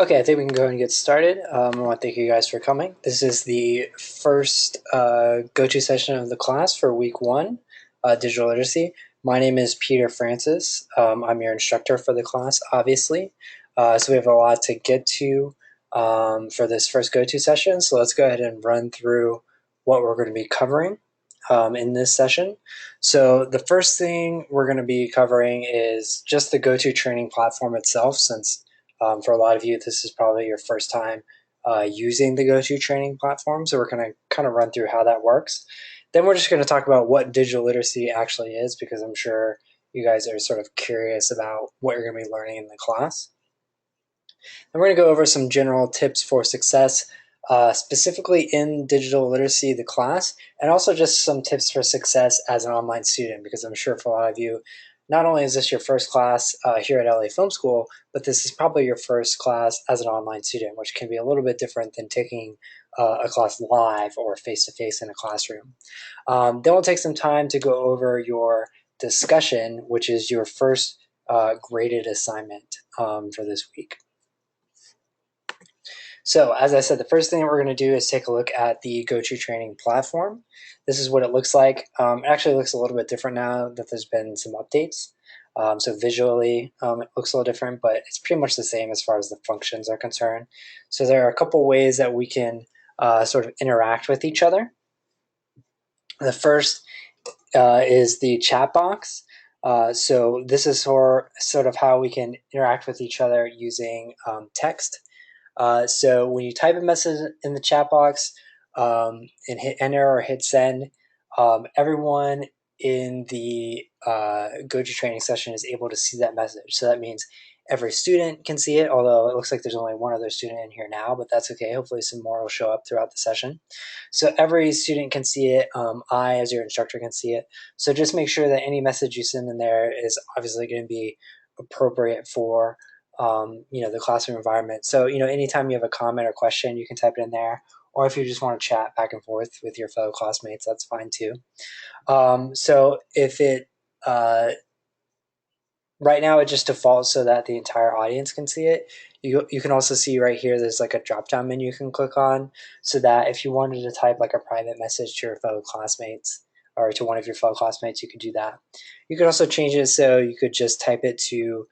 Okay, I think we can go ahead and get started. I want to thank you guys for coming. This is the first go-to session of the class for week one, digital literacy. My name is Peter Francis. I'm your instructor for the class, obviously. So we have a lot to get to for this first go-to session. So let's go ahead and run through what we're going to be covering in this session. So the first thing we're going to be covering is just the GoTo Training platform itself, since for a lot of you, this is probably your first time using the GoTo Training platform. So we're going to kind of run through how that works. Then we're just going to talk about what digital literacy actually is, because I'm sure you guys are sort of curious about what you're going to be learning in the class. And we're going to go over some general tips for success, specifically in digital literacy, the class, and also just some tips for success as an online student, because I'm sure for a lot of you, not only is this your first class here at LA Film School, but this is probably your first class as an online student, which can be a little bit different than taking a class live or face-to-face in a classroom. Then we'll take some time to go over your discussion, which is your first graded assignment for this week. So as I said, the first thing that we're going to do is take a look at the GoTo Training platform. This is what it looks like. It actually looks a little bit different now that there's been some updates. So visually, it looks a little different, but it's pretty much the same as far as the functions are concerned. So there are a couple ways that we can sort of interact with each other. The first is the chat box. So this is sort of how we can interact with each other using text. So when you type a message in the chat box and hit enter or hit send, everyone in the GoTo Training session is able to see that message. So that means every student can see it, although it looks like there's only one other student in here now, but that's okay. Hopefully some more will show up throughout the session. So every student can see it. I, as your instructor, can see it. So just make sure that any message you send in there is obviously going to be appropriate for the classroom environment. So, anytime you have a comment or question, you can type it in there. Or if you just want to chat back and forth with your fellow classmates, that's fine too. So if it, right now it just defaults so that the entire audience can see it. You can also see right here, there's like a drop-down menu you can click on, so that if you wanted to type like a private message to your fellow classmates or to one of your fellow classmates, you could do that. You could also change it so you could just type it to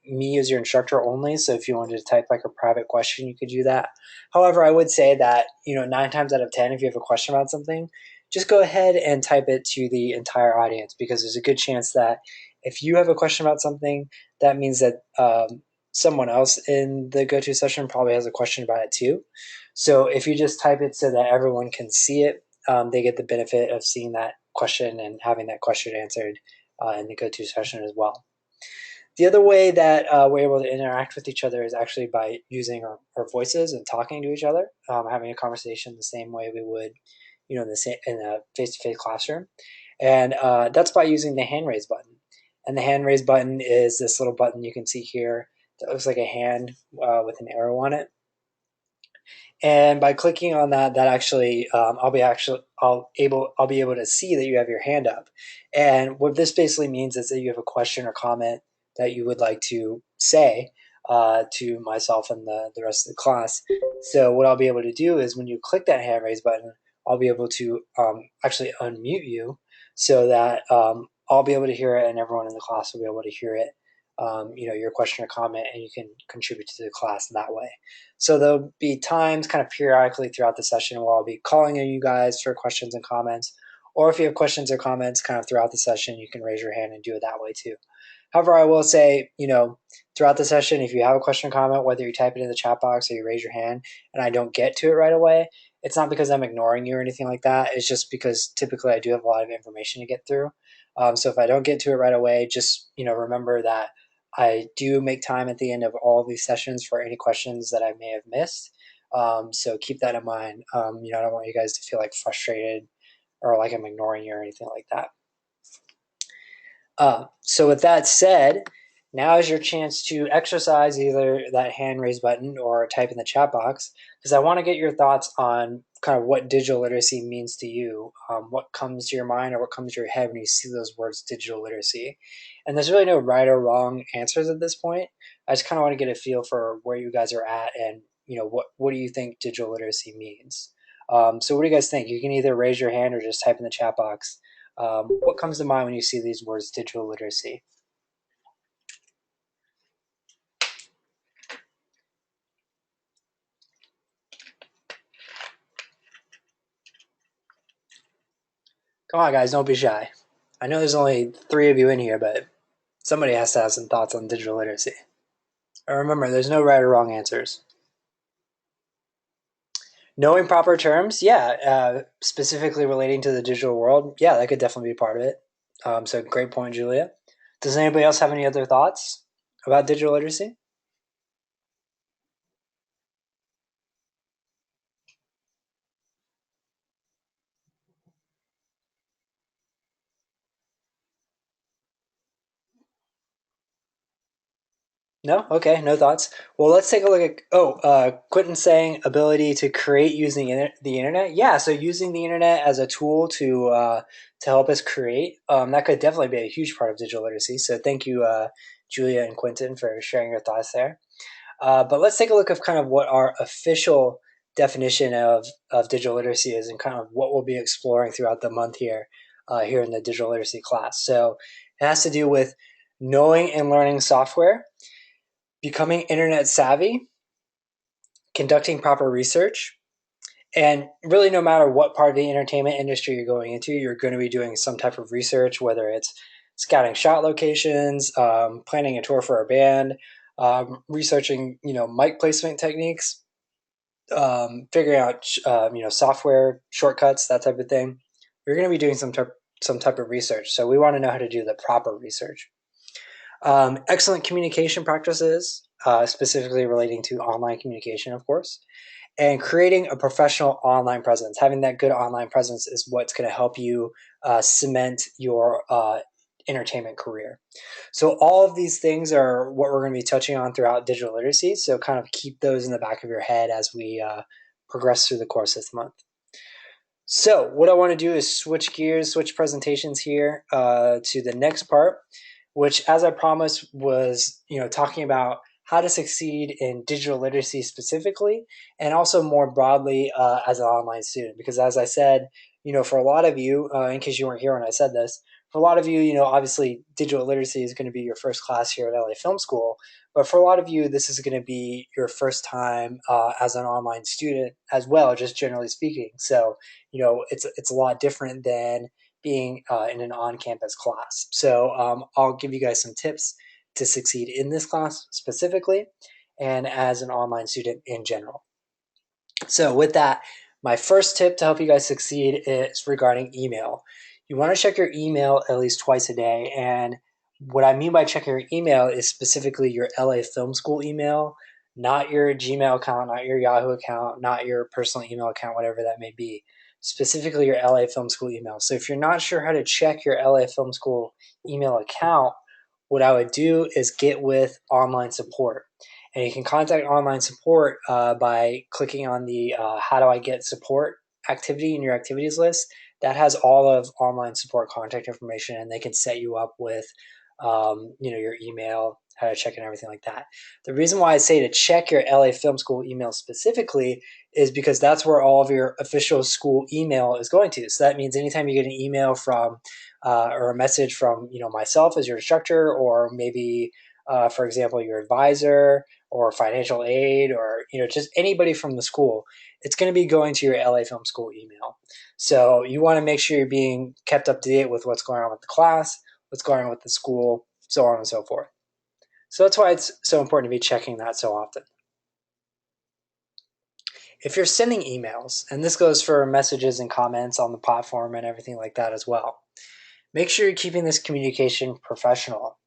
me as your instructor only. So if you wanted to type like a private question, you could do that. However, I would say that, 9 times out of 10, if you have a question about something, just go ahead and type it to the entire audience, because there's a good chance that if you have a question about something, that means that someone else in the GoTo session probably has a question about it too. So if you just type it so that everyone can see it, they get the benefit of seeing that question and having that question answered in the GoTo session as well. The other way that we're able to interact with each other is actually by using our voices and talking to each other, having a conversation the same way we would, in a face-to-face classroom. And that's by using the hand raise button. And the hand raise button is this little button you can see here that looks like a hand with an arrow on it. And by clicking on that, actually I'll be able to see that you have your hand up. And what this basically means is that you have a question or comment that you would like to say to myself and the rest of the class. So what I'll be able to do is when you click that hand raise button, I'll be able to actually unmute you so that I'll be able to hear it and everyone in the class will be able to hear it. Your question or comment, and you can contribute to the class in that way. So there'll be times kind of periodically throughout the session where I'll be calling on you guys for questions and comments, or if you have questions or comments kind of throughout the session, you can raise your hand and do it that way too. However, I will say, throughout the session, if you have a question or comment, whether you type it in the chat box or you raise your hand and I don't get to it right away, it's not because I'm ignoring you or anything like that. It's just because typically I do have a lot of information to get through. So if I don't get to it right away, just, remember that I do make time at the end of all of these sessions for any questions that I may have missed. So keep that in mind. I don't want you guys to feel like frustrated or like I'm ignoring you or anything like that. So with that said, Now is your chance to exercise either that hand raise button or type in the chat box, because I want to get your thoughts on kind of what digital literacy means to you. What comes to your mind or what comes to your head when you see those words digital literacy? And there's really no right or wrong answers at this point. I just kind of want to get a feel for where you guys are at and what do you think digital literacy means. So what do you guys think? You can either raise your hand or just type in the chat box. What comes to mind when you see these words digital literacy? Come on, guys, don't be shy. I know there's only three of you in here, but somebody has to have some thoughts on digital literacy. And remember, there's no right or wrong answers. Knowing proper terms, yeah, specifically relating to the digital world, yeah, that could definitely be part of it. So great point, Julia. Does anybody else have any other thoughts about digital literacy? No? Okay, no thoughts. Well, let's take a look at. Quentin's saying ability to create using the internet. Yeah, so using the internet as a tool to help us create, that could definitely be a huge part of digital literacy. So thank you, Julia and Quentin, for sharing your thoughts there. But let's take a look at kind of what our official definition of digital literacy is and kind of what we'll be exploring throughout the month here in the digital literacy class. So it has to do with knowing and learning software, becoming internet savvy, conducting proper research, and really no matter what part of the entertainment industry you're going into, you're going to be doing some type of research, whether it's scouting shot locations, planning a tour for a band, researching mic placement techniques, figuring out software shortcuts, that type of thing. You're going to be doing some type of research, so we want to know how to do the proper research. Excellent communication practices, specifically relating to online communication, of course, and creating a professional online presence. Having that good online presence is what's going to help you cement your entertainment career. So all of these things are what we're going to be touching on throughout digital literacy. So kind of keep those in the back of your head as we progress through the course this month. So what I want to do is switch gears, switch presentations here to the next part, which, as I promised, was talking about how to succeed in digital literacy specifically, and also more broadly as an online student. Because as I said, for a lot of you, in case you weren't here when I said this, for a lot of you, obviously digital literacy is going to be your first class here at LA Film School. But for a lot of you, this is going to be your first time as an online student as well, just generally speaking. So, it's a lot different than being in an on-campus class. So I'll give you guys some tips to succeed in this class specifically and as an online student in general. So with that, my first tip to help you guys succeed is regarding email. You want to check your email at least twice a day. And what I mean by checking your email is specifically your LA Film School email, not your Gmail account, not your Yahoo account, not your personal email account, whatever that may be. Specifically your LA Film School email. So if you're not sure how to check your LA Film School email account, what I would do is get with online support. And you can contact online support by clicking on the How Do I Get Support activity in your activities list. That has all of online support contact information, and they can set you up with your email, how to check and everything like that. The reason why I say to check your LA Film School email specifically is because that's where all of your official school email is going to. So that means anytime you get an email from or a message from myself as your instructor, or maybe for example your advisor or financial aid, or just anybody from the school, it's going to be going to your LA Film School email. So you want to make sure you're being kept up to date with what's going on with the class, what's going on with the school, so on and so forth. So that's why it's so important to be checking that so often. If you're sending emails, and this goes for messages and comments on the platform and everything like that as well, make sure you're keeping this communication professional.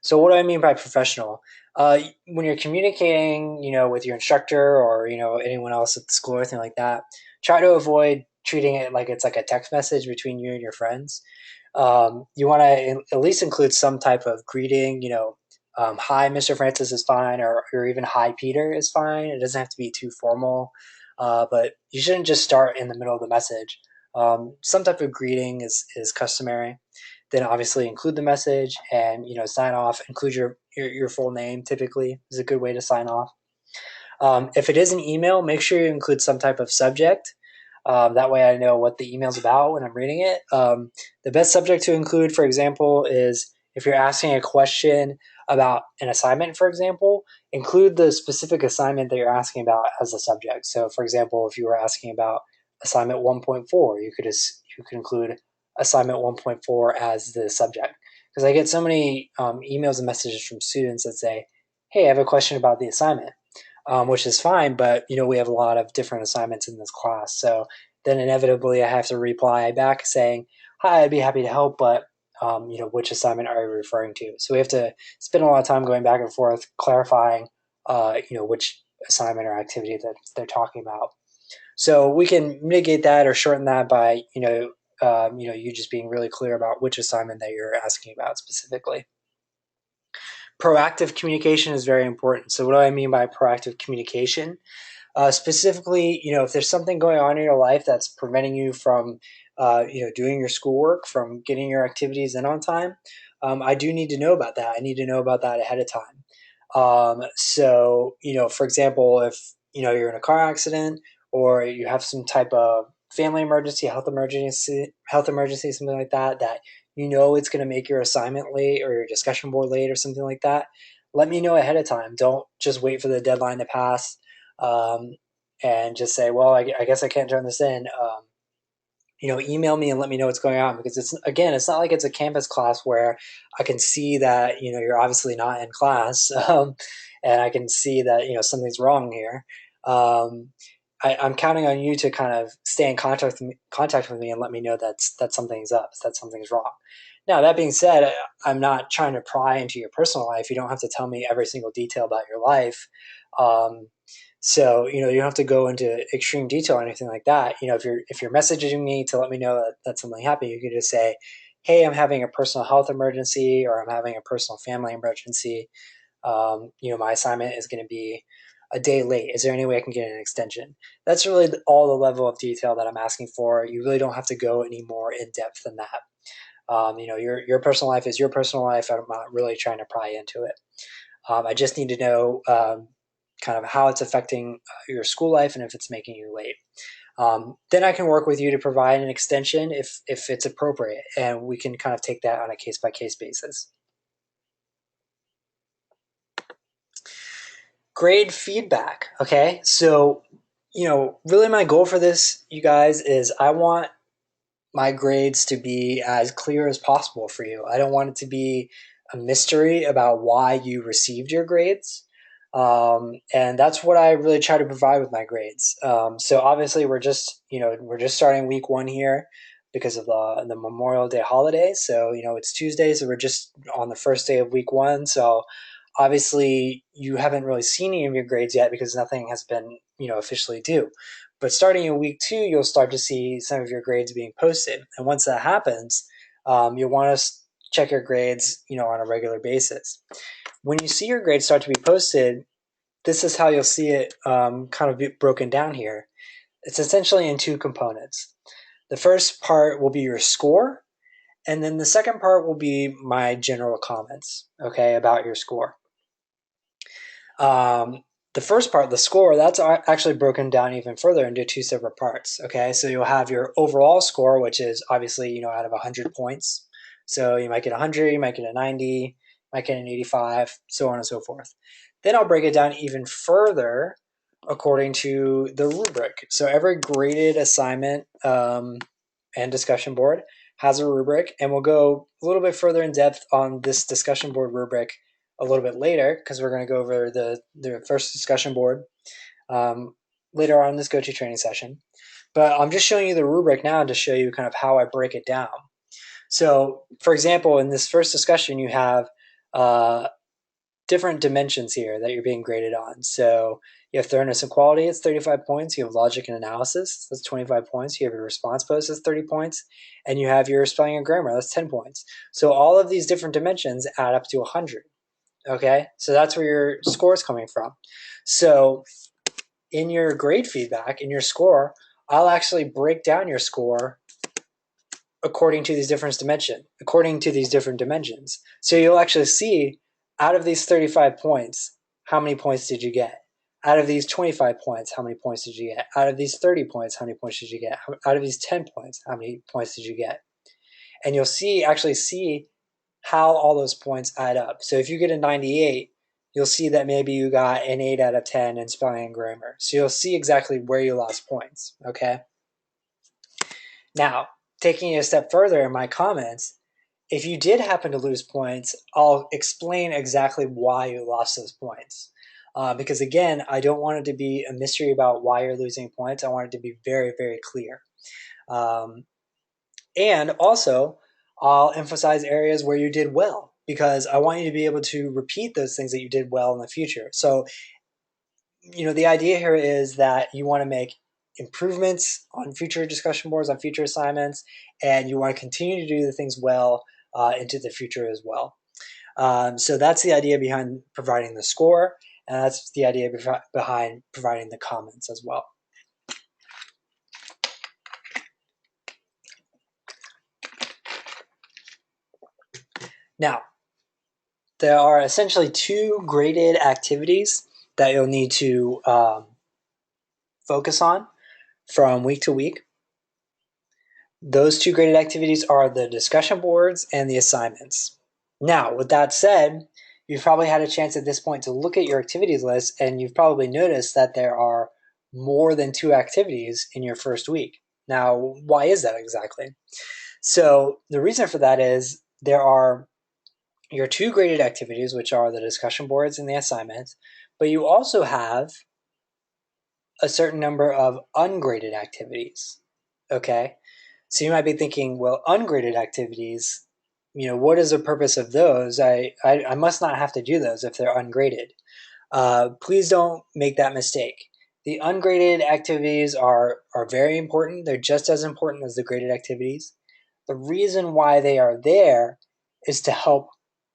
So what do I mean by professional? When you're communicating, with your instructor or anyone else at the school or anything like that, try to avoid treating it like it's like a text message between you and your friends. You want to at least include some type of greeting, Hi, Mr. Francis is fine, or even hi, Peter is fine. It doesn't have to be too formal, but you shouldn't just start in the middle of the message. Some type of greeting is customary. Then obviously include the message and sign off. Include your full name. Typically is a good way to sign off. If it is an email, make sure you include some type of subject. That way I know what the email's about when I'm reading it. The best subject to include, for example, is if you're asking a question about an assignment, for example, include the specific assignment that you're asking about as a subject. So, for example, if you were asking about assignment 1.4, you could include assignment 1.4 as the subject. Because I get so many emails and messages from students that say, hey, I have a question about the assignment. Which is fine, but we have a lot of different assignments in this class. So then inevitably I have to reply back saying, hi, I'd be happy to help, but which assignment are you referring to? So we have to spend a lot of time going back and forth clarifying, which assignment or activity that they're talking about. So we can mitigate that or shorten that by, you just being really clear about which assignment that you're asking about specifically. Proactive communication is very important. So what do I mean by proactive communication? Specifically, if there's something going on in your life that's preventing you from, doing your schoolwork, from getting your activities in on time, I do need to know about that. I need to know about that ahead of time. So, for example, if, you're in a car accident or you have some type of family emergency, health emergency, something like that, that it's going to make your assignment late or your discussion board late or something like that, let me know ahead of time. Don't just wait for the deadline to pass and just say, well, I guess I can't turn this in. Email me and let me know what's going on, because it's not like it's a campus class where I can see that, you're obviously not in class. And I can see that, something's wrong here. I'm counting on you to kind of stay in contact with me and let me know that something's up, that something's wrong. Now, that being said, I'm not trying to pry into your personal life. You don't have to tell me every single detail about your life. So, you don't have to go into extreme detail or anything like that. If you're messaging me to let me know that something happened, you can just say, hey, I'm having a personal health emergency, or I'm having a personal family emergency. My assignment is going to be a day late. Is there any way I can get an extension? That's really all the level of detail that I'm asking for. You really don't have to go any more in depth than that. Your personal life is your personal life. I'm not really trying to pry into it. I just need to know kind of how it's affecting your school life and if it's making you late. Then I can work with you to provide an extension if it's appropriate, and we can kind of take that on a case-by-case basis. Grade feedback. Okay, so really my goal for this, you guys, is I want my grades to be as clear as possible for you. I don't want it to be a mystery about why you received your grades. And that's what I really try to provide with my grades. So obviously we're just starting week 1 here because of the Memorial Day holiday. So, it's Tuesday, so we're just on the first day of week 1. So obviously you haven't really seen any of your grades yet because nothing has been, officially due. But starting in week 2, you'll start to see some of your grades being posted. And once that happens, you'll want to check your grades, on a regular basis. When you see your grades start to be posted, this is how you'll see it kind of be broken down here. It's essentially in 2 components. The first part will be your score, and then the second part will be my general comments, okay, about your score. The first part, the score, that's actually broken down even further into 2 separate parts, okay? So you'll have your overall score, which is obviously, out of 100 points. So you might get 100, you might get a 90, you might get an 85, so on and so forth. Then I'll break it down even further according to the rubric. So every graded assignment and discussion board has a rubric, and we'll go a little bit further in depth on this discussion board rubric a little bit later, because we're going to go over the first discussion board later on in this GoTo training session. But I'm just showing you the rubric now to show you kind of how I break it down. So, for example, in this first discussion, you have different dimensions here that you're being graded on. So you have thoroughness and quality, it's 35 points. You have logic and analysis, that's 25 points. You have your response pose, that's 30 points. And you have your spelling and grammar, that's 10 points. So all of these different dimensions add up to 100. Okay, so that's where your score is coming from. So in your grade feedback, in your score, I'll actually break down your score according to these different dimensions. So you'll actually see out of these 35 points, how many points did you get? Out of these 25 points, how many points did you get? Out of these 30 points, how many points did you get? Out of these 10 points, how many points did you get? And you'll actually see how all those points add up. So if you get a 98, you'll see that maybe you got an 8 out of 10 in spelling and grammar. So you'll see exactly where you lost points, okay? Now, taking it a step further in my comments, if you did happen to lose points, I'll explain exactly why you lost those points. Because again, I don't want it to be a mystery about why you're losing points. I want it to be very, very clear. And also, I'll emphasize areas where you did well, because I want you to be able to repeat those things that you did well in the future. So, the idea here is that you want to make improvements on future discussion boards, on future assignments, and you want to continue to do the things well into the future as well. So that's the idea behind providing the score, and that's the idea behind providing the comments as well. Now, there are essentially two graded activities that you'll need to focus on from week to week. Those two graded activities are the discussion boards and the assignments. Now, with that said, you've probably had a chance at this point to look at your activities list, and you've probably noticed that there are more than 2 activities in your first week. Now, why is that exactly? So the reason for that is there are your 2 graded activities, which are the discussion boards and the assignments, but you also have a certain number of ungraded activities, okay? So you might be thinking, well, ungraded activities, what is the purpose of those? I must not have to do those if they're ungraded. Please don't make that mistake. The ungraded activities are very important. They're just as important as the graded activities. The reason why they are there is to help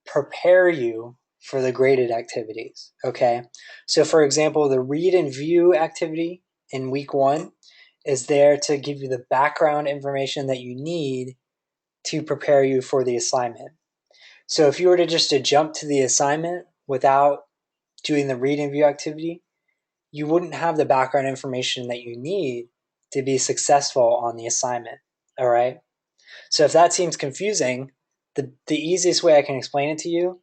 prepare you for the graded activities, okay? So for example, the read and view activity in week 1 is there to give you the background information that you need to prepare you for the assignment. So if you were to just jump to the assignment without doing the read and view activity, you wouldn't have the background information that you need to be successful on the assignment, all right? So if that seems confusing, the easiest way I can explain it to you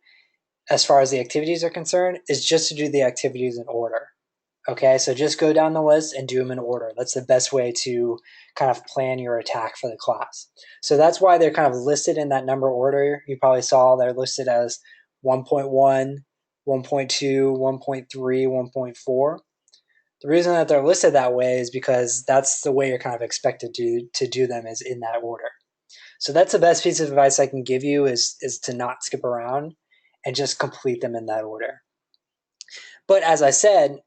as far as the activities are concerned is just to do the activities in order. Okay, so just go down the list and do them in order. That's the best way to kind of plan your attack for the class. So that's why they're kind of listed in that number order. You probably saw they're listed as 1.1, 1.2, 1.3, 1.4. The reason that they're listed that way is because that's the way you're kind of expected to do them, is in that order. So that's the best piece of advice I can give you is to not skip around and just complete them in that order. But as I said,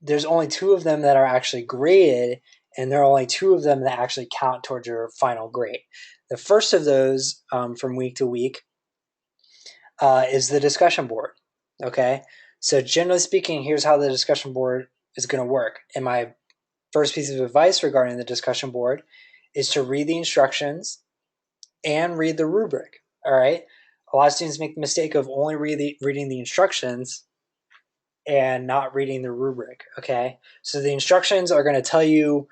there's only 2 of them that are actually graded, and there are only 2 of them that actually count towards your final grade. The first of those from week to week is the discussion board, okay? So generally speaking, here's how the discussion board is going to work. And my first piece of advice regarding the discussion board is to read the instructions and read the rubric, all right? A lot of students make the mistake of only reading the instructions and not reading the rubric, okay? So the instructions are going to tell you,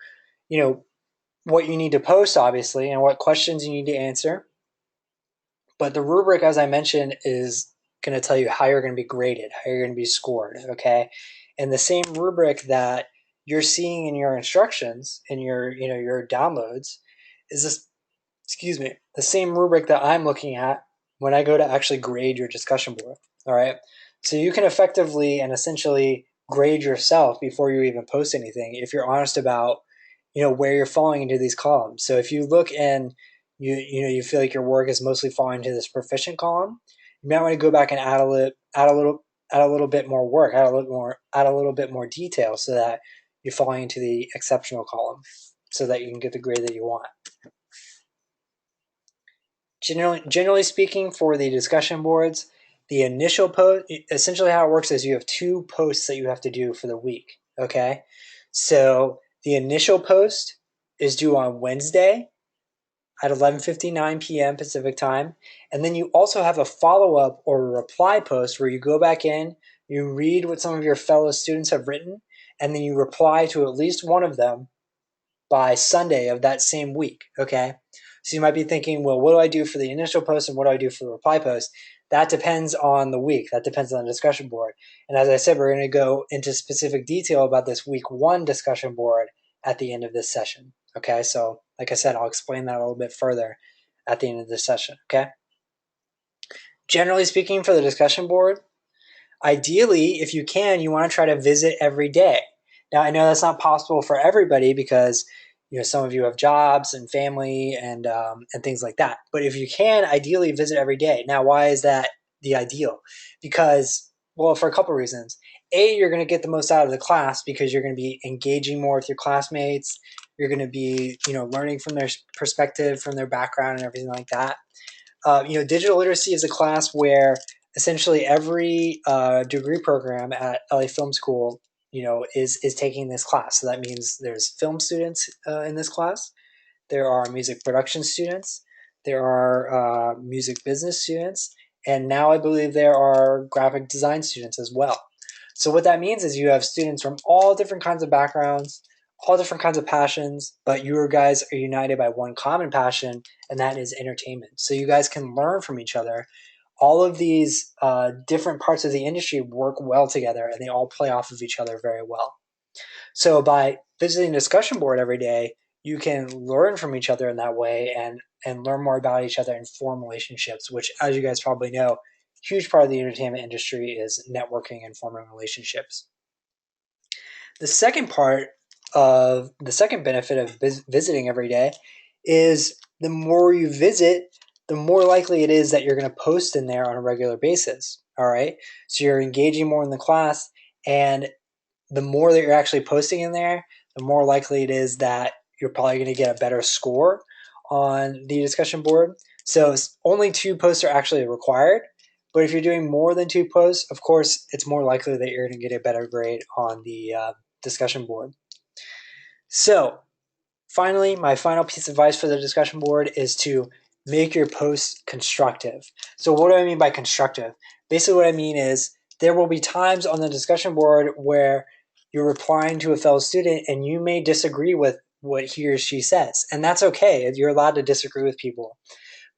what you need to post, obviously, and what questions you need to answer. But the rubric, as I mentioned, is going to tell you how you're going to be graded, how you're going to be scored, okay? And the same rubric that you're seeing in your instructions, in your downloads, is the same rubric that I'm looking at when I go to actually grade your discussion board, all right? So you can effectively and essentially grade yourself before you even post anything if you're honest about, where you're falling into these columns. So if you look and you feel like your work is mostly falling into this proficient column, you might want to go back and add a little bit more work, add a little bit more detail so that you're falling into the exceptional column so that you can get the grade that you want. Generally speaking, for the discussion boards, The initial post, essentially how it works is you have 2 posts that you have to do for the week, okay? So the initial post is due on Wednesday at 11:59 p.m. Pacific time, and then you also have a follow-up or a reply post where you go back in, you read what some of your fellow students have written, and then you reply to at least one of them by Sunday of that same week, okay? So you might be thinking, well, what do I do for the initial post and what do I do for the reply post? That depends on the week. That depends on the discussion board. And as I said, we're going to go into specific detail about this week 1 discussion board at the end of this session, okay? So like I said, I'll explain that a little bit further at the end of this session, okay? Generally speaking, for the discussion board, ideally, if you can, you want to try to visit every day. Now, I know that's not possible for everybody because some of you have jobs and family and things like that. But if you can, ideally visit every day. Now, why is that the ideal? Because, well, for a couple of reasons. A, you're going to get the most out of the class because you're going to be engaging more with your classmates. You're going to be, learning from their perspective, from their background, and everything like that. Digital literacy is a class where essentially every degree program at LA Film School, is taking this class. So that means there's film students in this class. There are music production students. There are music business students. And now I believe there are graphic design students as well. So what that means is you have students from all different kinds of backgrounds, all different kinds of passions, but you guys are united by one common passion, and that is entertainment. So you guys can learn from each other. All of these different parts of the industry work well together, and they all play off of each other very well. So by visiting the discussion board every day, you can learn from each other in that way and learn more about each other and form relationships, which, as you guys probably know, huge part of the entertainment industry is networking and forming relationships. The second benefit of visiting every day is the more you visit, the more likely it is that you're going to post in there on a regular basis. All right. So you're engaging more in the class, and the more that you're actually posting in there, the more likely it is that you're probably going to get a better score on the discussion board. So only 2 posts are actually required. But if you're doing more than 2 posts, of course, it's more likely that you're going to get a better grade on the discussion board. So finally, my final piece of advice for the discussion board is to make your posts constructive. So what do I mean by constructive? Basically what I mean is there will be times on the discussion board where you're replying to a fellow student and you may disagree with what he or she says. And that's okay. You're allowed to disagree with people.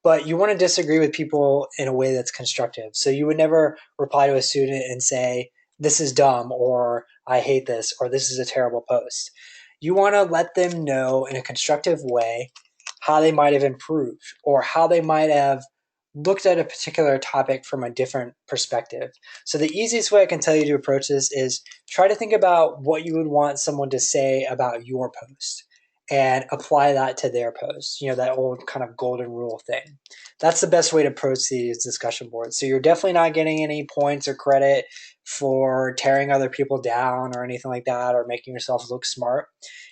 But you want to disagree with people in a way that's constructive. So you would never reply to a student and say, this is dumb, or I hate this, or this is a terrible post. You want to let them know in a constructive way how they might have improved or how they might have looked at a particular topic from a different perspective. So the easiest way I can tell you to approach this is try to think about what you would want someone to say about your post and apply that to their post, that old kind of golden rule thing. That's the best way to approach these discussion boards. So you're definitely not getting any points or credit for tearing other people down or anything like that, or making yourself look smart.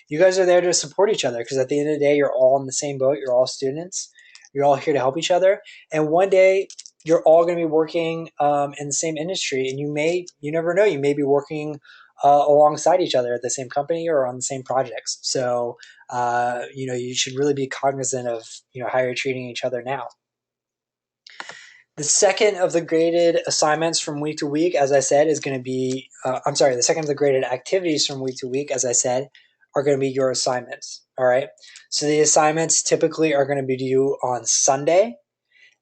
You guys are there to support each other because at the end of the day, you're all in the same boat. You're all students. You're all here to help each other. And one day, you're all going to be working in the same industry, and you never know, you may be working alongside each other at the same company or on the same projects. So, you should really be cognizant of, how you're treating each other now. The second of the graded assignments from week to week, as I said, is going to be, the second of the graded activities from week to week, as I said, are going to be your assignments. All right. So the assignments typically are going to be due on Sunday.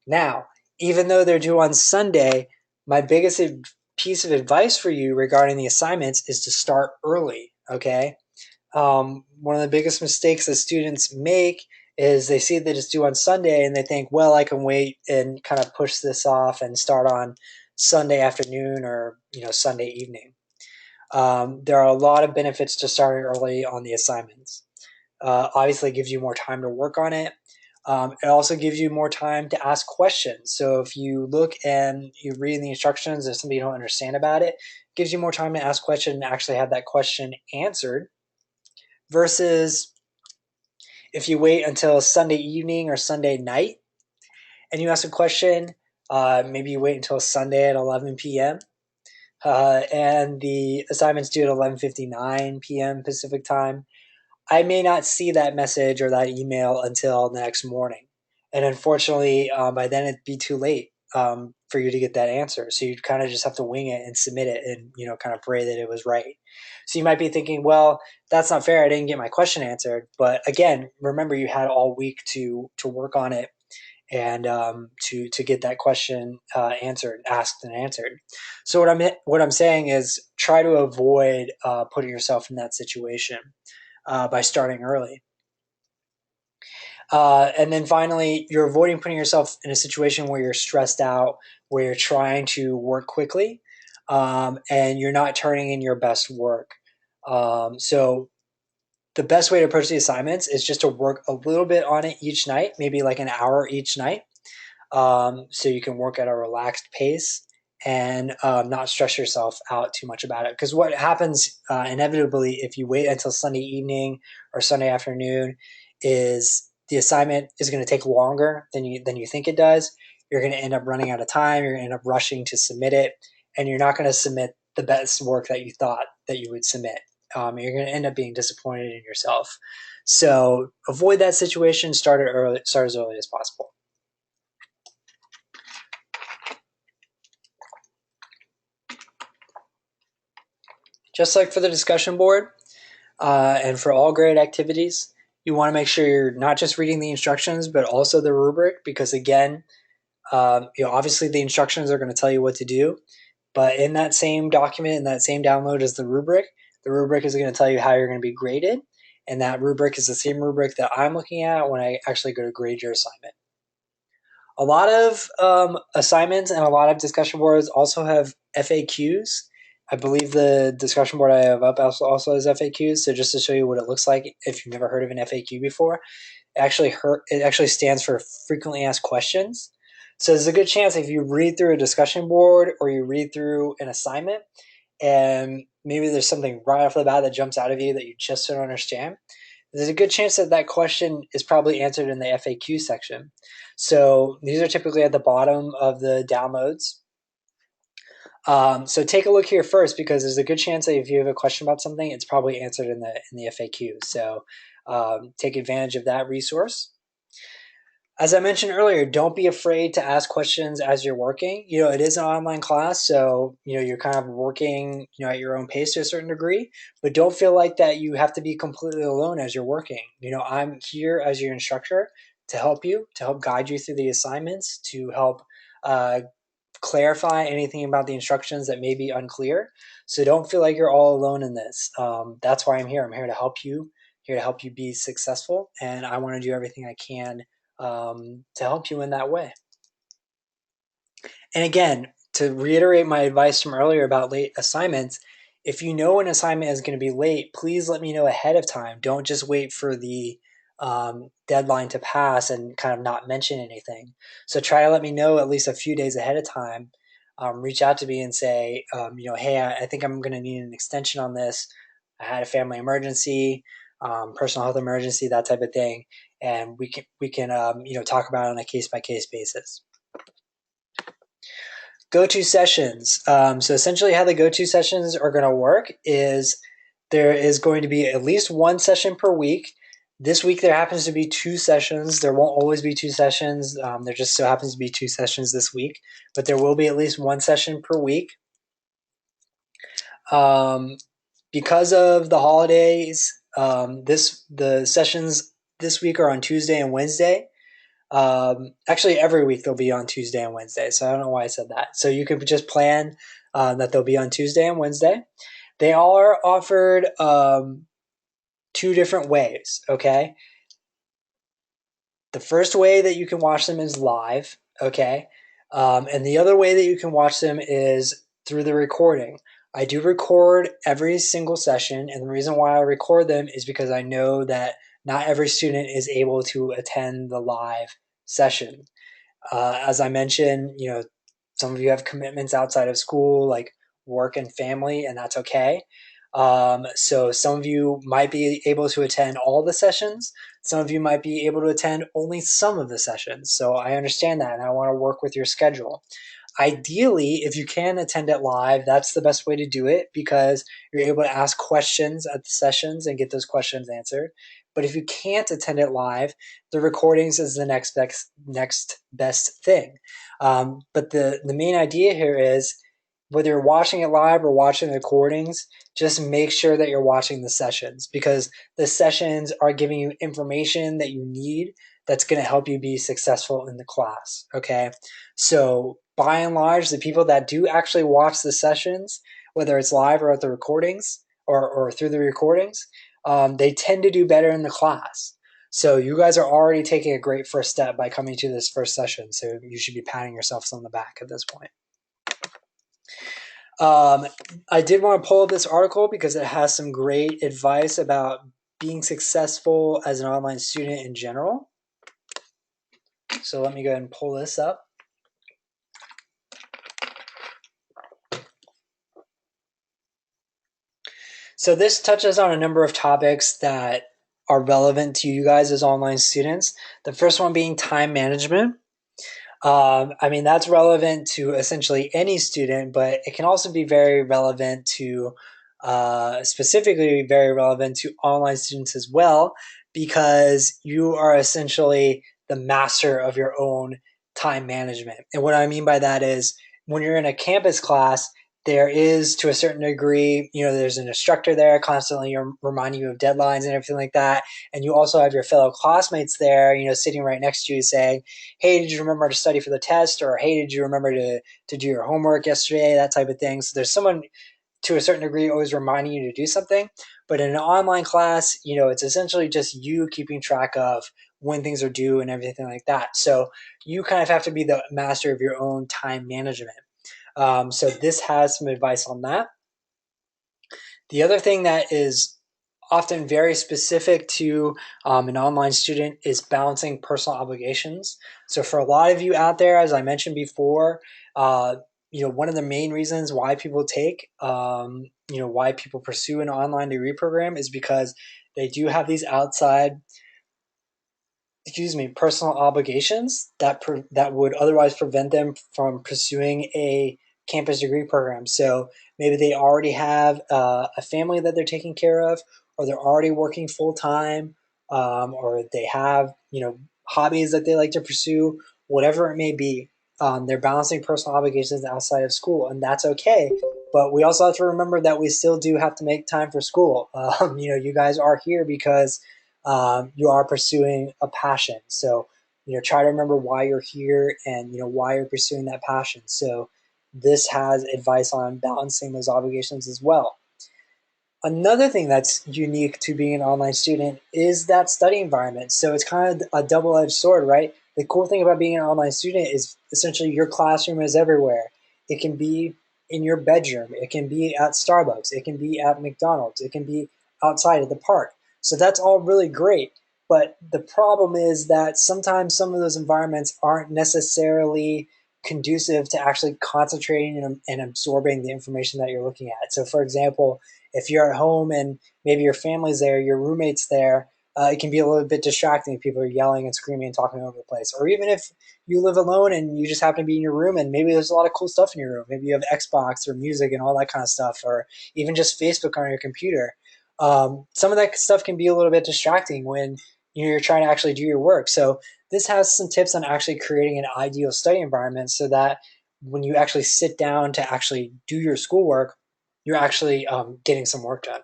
Now, even though they're due on Sunday, my biggest piece of advice for you regarding the assignments is to start early. Okay. One of the biggest mistakes that students make is they see that it's due on Sunday and they think, well, I can wait and kind of push this off and start on Sunday afternoon or Sunday evening. There are a lot of benefits to starting early on the assignments. Obviously, it gives you more time to work on it. It also gives you more time to ask questions. So if you look and you read the instructions, there's something you don't understand about it, it gives you more time to ask questions and actually have that question answered. Versus if you wait until Sunday evening or Sunday night and you ask a question, Maybe you wait until Sunday at 11 p.m. And the assignment's due at 11:59 p.m. Pacific time. I may not see that message or that email until the next morning. And unfortunately, by then it'd be too late for you to get that answer. So you'd kind of just have to wing it and submit it and, kind of pray that it was right. So you might be thinking, well, that's not fair. I didn't get my question answered. But again, remember you had all week to work on it and to get that question asked and answered. So what I'm saying is try to avoid putting yourself in that situation by starting early. And then finally, you're avoiding putting yourself in a situation where you're stressed out, where you're trying to work quickly, and you're not turning in your best work. So the best way to approach the assignments is just to work a little bit on it each night, maybe like an hour each night, so you can work at a relaxed pace and not stress yourself out too much about it. Because what happens inevitably if you wait until Sunday evening or Sunday afternoon is the assignment is going to take longer than you think it does. You're going to end up running out of time. You're going to end up rushing to submit it, and you're not going to submit the best work that you thought that you would submit. You're going to end up being disappointed in yourself. So avoid that situation. Start as early as possible. Just like for the discussion board and for all grade activities, you want to make sure you're not just reading the instructions, but also the rubric, because again, obviously the instructions are going to tell you what to do, but in that same document, in that same download as the rubric is going to tell you how you're going to be graded, and that rubric is the same rubric that I'm looking at when I actually go to grade your assignment. A lot of assignments and a lot of discussion boards also have FAQs. I believe the discussion board I have up also has FAQs. So just to show you what it looks like, if you've never heard of an FAQ before, it actually stands for frequently asked questions. So there's a good chance if you read through a discussion board or you read through an assignment and maybe there's something right off the bat that jumps out of you that you just don't understand, there's a good chance that that question is probably answered in the FAQ section. So these are typically at the bottom of the downloads. So take a look here first, because there's a good chance that if you have a question about something, it's probably answered in the FAQ. So take advantage of that resource. As I mentioned earlier, don't be afraid to ask questions as you're working. It is an online class, so you're kind of working at your own pace to a certain degree, but don't feel like that you have to be completely alone as you're working. I'm here as your instructor to help you, to help guide you through the assignments, to help clarify anything about the instructions that may be unclear. So don't feel like you're all alone in this. That's why I'm here. I'm here to help you, be successful, and I want to do everything I can to help you in that way. And again, to reiterate my advice from earlier about late assignments, if you know an assignment is going to be late, please let me know ahead of time. Don't just wait for the deadline to pass and kind of not mention anything. So try to let me know at least a few days ahead of time. Reach out to me and say, hey, I think I'm going to need an extension on this. I had a family emergency, personal health emergency, that type of thing, and we can talk about it on a case by case basis. Goto Sessions. So essentially how the Goto Sessions are going to work is there is going to be at least one session per week. This week there happens to be 2 sessions. There won't always be 2 sessions. There just so happens to be 2 sessions this week, but there will be at least one session per week. Because of the holidays, the sessions this week are on Tuesday and Wednesday. Actually, every week they'll be on Tuesday and Wednesday, so I don't know why I said that. So you could just plan that they'll be on Tuesday and Wednesday. They all are offered 2 different ways, okay? The first way that you can watch them is live, okay? And the other way that you can watch them is through the recording. I do record every single session, and the reason why I record them is because I know that not every student is able to attend the live session. As I mentioned, some of you have commitments outside of school, like work and family, and that's okay. So some of you might be able to attend all the sessions. Some of you might be able to attend only some of the sessions. So I understand that, and I want to work with your schedule. Ideally, if you can attend it live, that's the best way to do it because you're able to ask questions at the sessions and get those questions answered. But if you can't attend it live, the recordings is the next best thing. But the main idea here is whether you're watching it live or watching the recordings, just make sure that you're watching the sessions because the sessions are giving you information that you need that's going to help you be successful in the class. Okay. So by and large, the people that do actually watch the sessions, whether it's live or at the recordings or through the recordings, they tend to do better in the class. So you guys are already taking a great first step by coming to this first session. So you should be patting yourselves on the back at this point. I did want to pull up this article because it has some great advice about being successful as an online student in general. So let me go ahead and pull this up. So this touches on a number of topics that are relevant to you guys as online students. The first one being time management. I mean, that's relevant to essentially any student, but it can also be very relevant to, specifically very relevant to online students as well, because you are essentially the master of your own time management. And what I mean by that is when you're in a campus class, there is to a certain degree, there's an instructor there constantly reminding you of deadlines and everything like that. And you also have your fellow classmates there, sitting right next to you saying, hey, did you remember to study for the test? Or hey, did you remember to do your homework yesterday? That type of thing. So there's someone to a certain degree always reminding you to do something. But in an online class, it's essentially just you keeping track of when things are due and everything like that. So you kind of have to be the master of your own time management. So this has some advice on that. The other thing that is often very specific to an online student is balancing personal obligations. So for a lot of you out there, as I mentioned before, one of the main reasons why people why people pursue an online degree program is because they do have these outside personal obligations that would otherwise prevent them from pursuing a campus degree program. So maybe they already have a family that they're taking care of, or they're already working full time, or they have hobbies that they like to pursue, whatever it may be. They're balancing personal obligations outside of school, and that's okay. But we also have to remember that we still do have to make time for school. You guys are here because you are pursuing a passion. So, try to remember why you're here and, why you're pursuing that passion. So this has advice on balancing those obligations as well. Another thing that's unique to being an online student is that study environment. So it's kind of a double-edged sword, right? The cool thing about being an online student is essentially your classroom is everywhere. It can be in your bedroom. It can be at Starbucks. It can be at McDonald's. It can be outside of the park. So that's all really great. But the problem is that sometimes some of those environments aren't necessarily conducive to actually concentrating and absorbing the information that you're looking at. So for example, if you're at home and maybe your family's there, your roommate's there, it can be a little bit distracting if people are yelling and screaming and talking over the place. Or even if you live alone and you just happen to be in your room and maybe there's a lot of cool stuff in your room. Maybe you have Xbox or music and all that kind of stuff, or even just Facebook on your computer. Some of that stuff can be a little bit distracting when you're trying to actually do your work. So this has some tips on actually creating an ideal study environment so that when you actually sit down to actually do your schoolwork, you're actually getting some work done.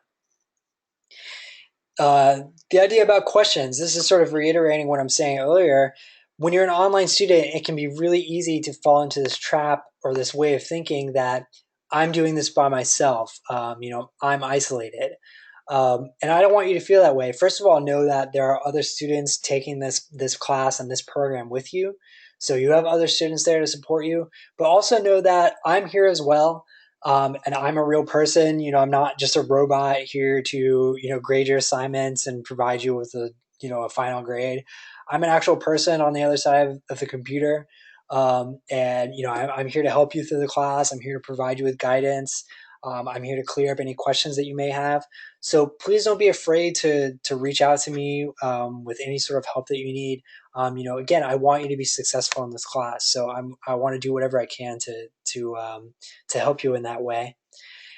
The idea about questions, this is sort of reiterating what I'm saying earlier. When you're an online student, it can be really easy to fall into this trap or this way of thinking that I'm doing this by myself. I'm isolated. And I don't want you to feel that way. First of all, know that there are other students taking this class and this program with you. So you have other students there to support you. But also know that I'm here as well. And I'm a real person. I'm not just a robot here to, grade your assignments and provide you with a final grade. I'm an actual person on the other side of the computer. And I'm here to help you through the class. I'm here to provide you with guidance. I'm here to clear up any questions that you may have. So please don't be afraid to reach out to me with any sort of help that you need. Again, I want you to be successful in this class, so I want to do whatever I can to help you in that way.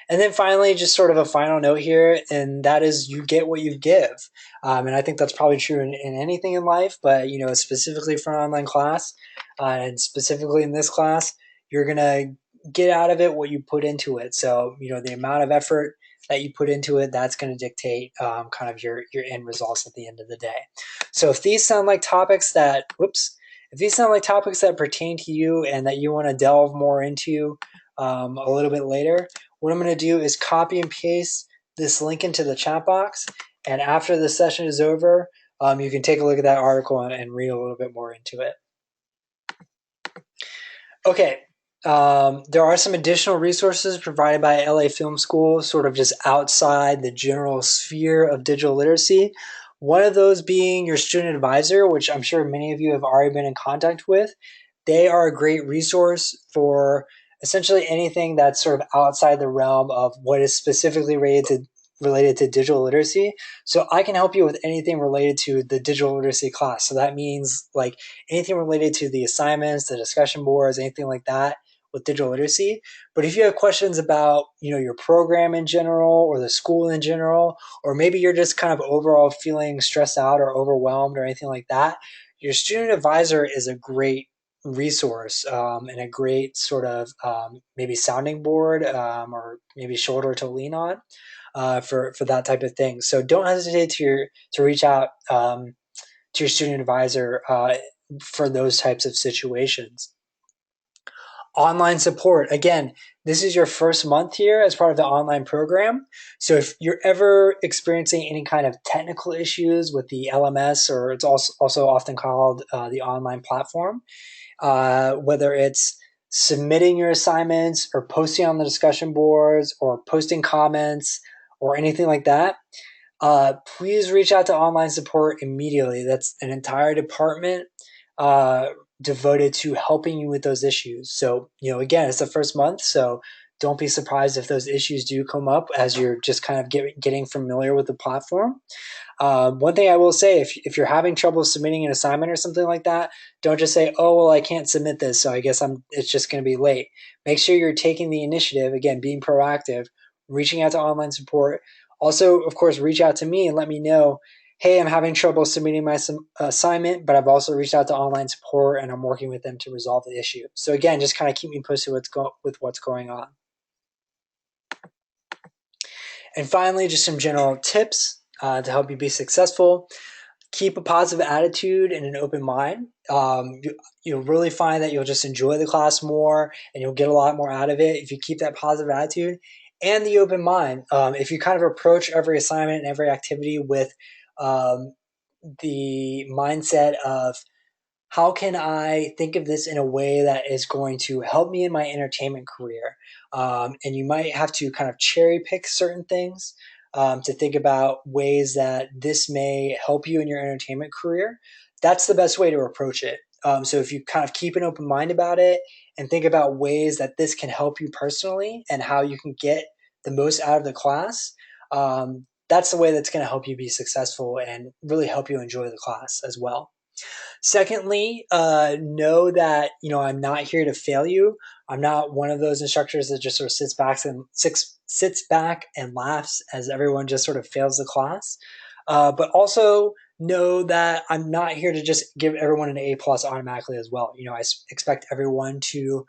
And then finally, just sort of a final note here, and that is you get what you give. And I think that's probably true in anything in life, but specifically for an online class, and specifically in this class, you're gonna get out of it what you put into it. So the amount of effort that you put into it, that's going to dictate kind of your end results at the end of the day. So if these sound like topics that, if these sound like topics that pertain to you and that you want to delve more into a little bit later, what I'm going to do is copy and paste this link into the chat box. And after the session is over, you can take a look at that article and read a little bit more into it. Okay, there are some additional resources provided by LA Film School, sort of just outside the general sphere of digital literacy. One of those being your student advisor, which I'm sure many of you have already been in contact with. They are a great resource for essentially anything that's sort of outside the realm of what is specifically related to digital literacy. So I can help you with anything related to the digital literacy class. So that means like anything related to the assignments, the discussion boards, anything like that with digital literacy. But if you have questions about, your program in general or the school in general, or maybe you're just kind of overall feeling stressed out or overwhelmed or anything like that, your student advisor is a great resource and a great sort of maybe sounding board or maybe shoulder to lean on for that type of thing. So don't hesitate to reach out to your student advisor for those types of situations. Online support. Again, this is your first month here as part of the online program. So if you're ever experiencing any kind of technical issues with the LMS, or it's also often called the online platform, whether it's submitting your assignments or posting on the discussion boards or posting comments or anything like that, please reach out to online support immediately. That's an entire department devoted to helping you with those issues. So, again, it's the first month, so don't be surprised if those issues do come up as you're just kind of getting familiar with the platform. One thing I will say, if you're having trouble submitting an assignment or something like that, don't just say, oh, well, I can't submit this, so I guess it's just going to be late. Make sure you're taking the initiative, again, being proactive, reaching out to online support. Also, of course, reach out to me and let me know, hey, I'm having trouble submitting my assignment, but I've also reached out to online support and I'm working with them to resolve the issue. So again, just kind of keep me posted with what's going on. And finally, just some general tips to help you be successful. Keep a positive attitude and an open mind. You'll really find that you'll just enjoy the class more and you'll get a lot more out of it if you keep that positive attitude and the open mind. If you kind of approach every assignment and every activity with the mindset of, how can I think of this in a way that is going to help me in my entertainment career? And you might have to kind of cherry pick certain things to think about ways that this may help you in your entertainment career. That's the best way to approach it. So if you kind of keep an open mind about it and think about ways that this can help you personally and how you can get the most out of the class, that's the way that's going to help you be successful and really help you enjoy the class as well. Secondly, know that I'm not here to fail you. I'm not one of those instructors that just sort of sits back and laughs as everyone just sort of fails the class. But also know that I'm not here to just give everyone an A+ automatically as well. I expect everyone to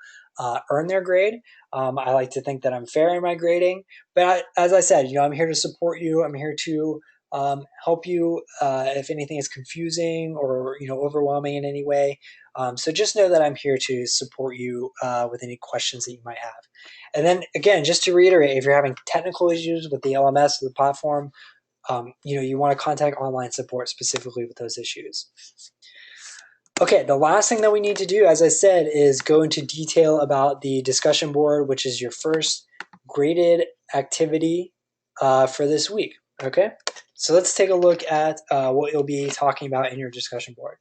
earn their grade. I like to think that I'm fair in my grading, but as I said, I'm here to support you. I'm here to help you if anything is confusing or overwhelming in any way. So just know that I'm here to support you with any questions that you might have. And then again, just to reiterate, if you're having technical issues with the LMS or the platform, you want to contact online support specifically with those issues. Okay, the last thing that we need to do, as I said, is go into detail about the discussion board, which is your first graded activity for this week. Okay, so let's take a look at what you'll be talking about in your discussion board.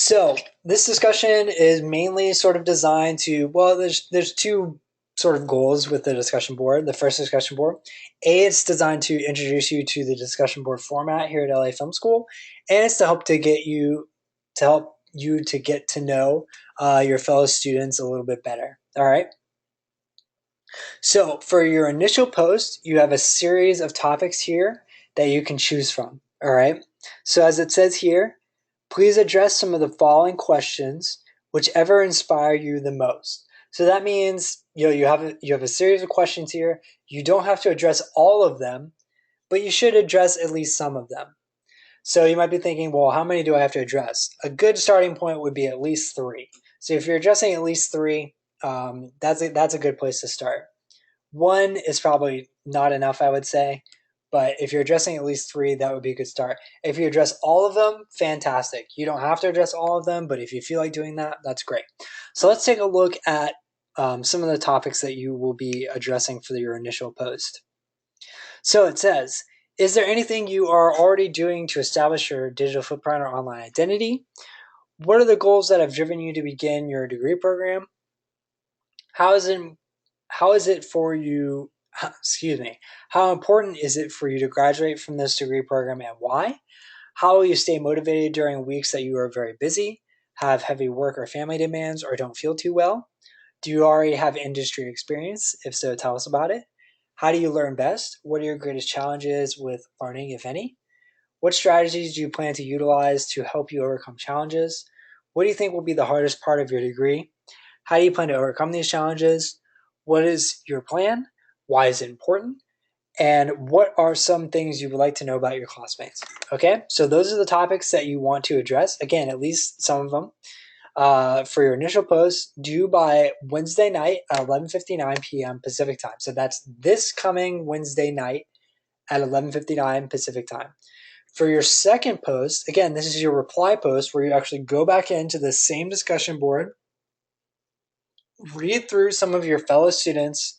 So this discussion is mainly sort of designed to, well, there's two sort of goals with the discussion board. The first discussion board, it's designed to introduce you to the discussion board format here at LA Film School, and it's to help to get you to get to know your fellow students a little bit better. All right. So for your initial post, you have a series of topics here that you can choose from. All right. So as it says here, please address some of the following questions, whichever inspire you the most. So that means you have a series of questions here. You don't have to address all of them, but you should address at least some of them. So you might be thinking, well, how many do I have to address? A good starting point would be at least 3. So if you're addressing at least 3, that's a good place to start. 1 is probably not enough, I would say. But if you're addressing at least 3, that would be a good start. If you address all of them, fantastic. You don't have to address all of them, but if you feel like doing that, that's great. So let's take a look at some of the topics that you will be addressing for your initial post. So it says, is there anything you are already doing to establish your digital footprint or online identity? What are the goals that have driven you to begin your degree program? How is it for you, how important is it for you to graduate from this degree program and why? How will you stay motivated during weeks that you are very busy, have heavy work or family demands, or don't feel too well? Do you already have industry experience? If so, tell us about it. How do you learn best? What are your greatest challenges with learning, if any? What strategies do you plan to utilize to help you overcome challenges? What do you think will be the hardest part of your degree? How do you plan to overcome these challenges? What is your plan? Why is it important? And what are some things you would like to know about your classmates? Okay, so those are the topics that you want to address. Again, at least some of them. For your initial post, due by Wednesday night at 11:59 p.m. Pacific time. So that's this coming Wednesday night at 11:59 Pacific time. For your second post, again, this is your reply post where you actually go back into the same discussion board, read through some of your fellow students,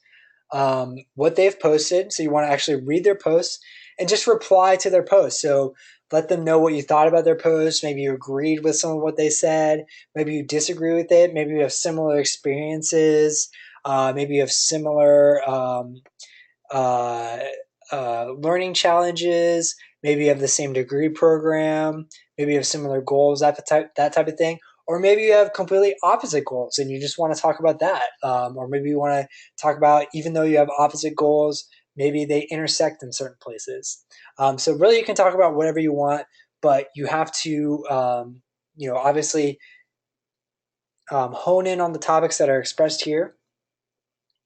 what they've posted. So you want to actually read their posts and just reply to their posts. So let them know what you thought about their post. Maybe you agreed with some of what they said. Maybe you disagree with it. Maybe you have similar experiences. Maybe you have similar uh, learning challenges. Maybe you have the same degree program. Maybe you have similar goals, that type of thing. Or maybe you have completely opposite goals and you just want to talk about that. Or maybe you want to talk about, even though you have opposite goals, maybe they intersect in certain places. So really you can talk about whatever you want, but you have to, obviously hone in on the topics that are expressed here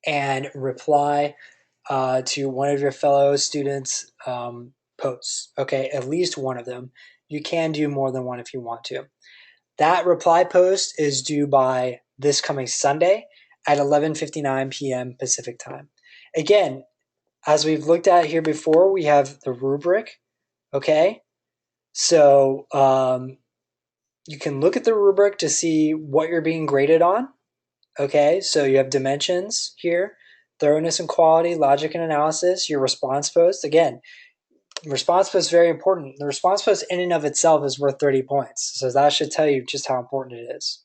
and reply to one of your fellow students' posts. Okay, at least one of them. You can do more than one if you want to. That reply post is due by this coming Sunday at 11:59 p.m. Pacific time. Again, as we've looked at here before, we have the rubric. Okay, so you can look at the rubric to see what you're being graded on. Okay, so you have dimensions here, thoroughness and quality, logic and analysis, your response post. Again, response post is very important. The response post in and of itself is worth 30 points. So that should tell you just how important it is.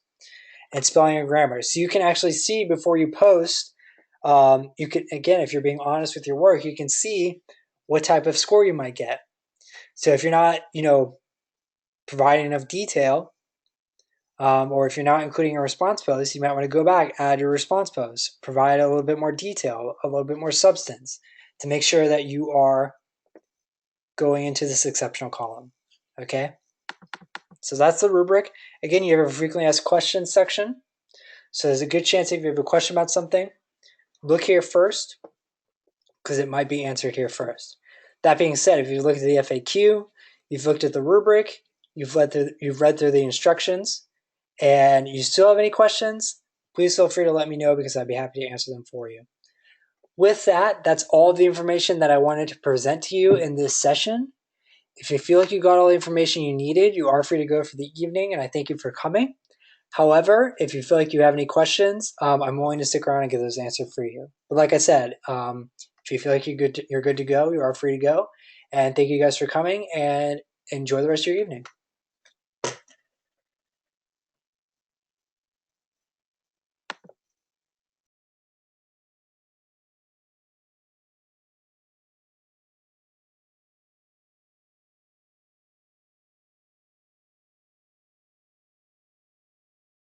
And spelling and grammar. So you can actually see before you post, you can, again, if you're being honest with your work, you can see what type of score you might get. So if you're not, providing enough detail, or if you're not including a response post, you might want to go back, add your response post, provide a little bit more detail, a little bit more substance to make sure that you are going into this exceptional column. Okay? So that's the rubric. Again, you have a frequently asked questions section. So there's a good chance if you have a question about something, look here first because it might be answered here first. That being said, if you look at the FAQ, you've looked at the rubric, you've read through the instructions, and you still have any questions, please feel free to let me know because I'd be happy to answer them for you. With that, that's all the information that I wanted to present to you in this session. If you feel like you got all the information you needed, you are free to go for the evening, and I thank you for coming. However, if you feel like you have any questions, I'm willing to stick around and get those answered for you. But like I said, if you feel like you're good to go, you are free to go. And thank you guys for coming, and enjoy the rest of your evening.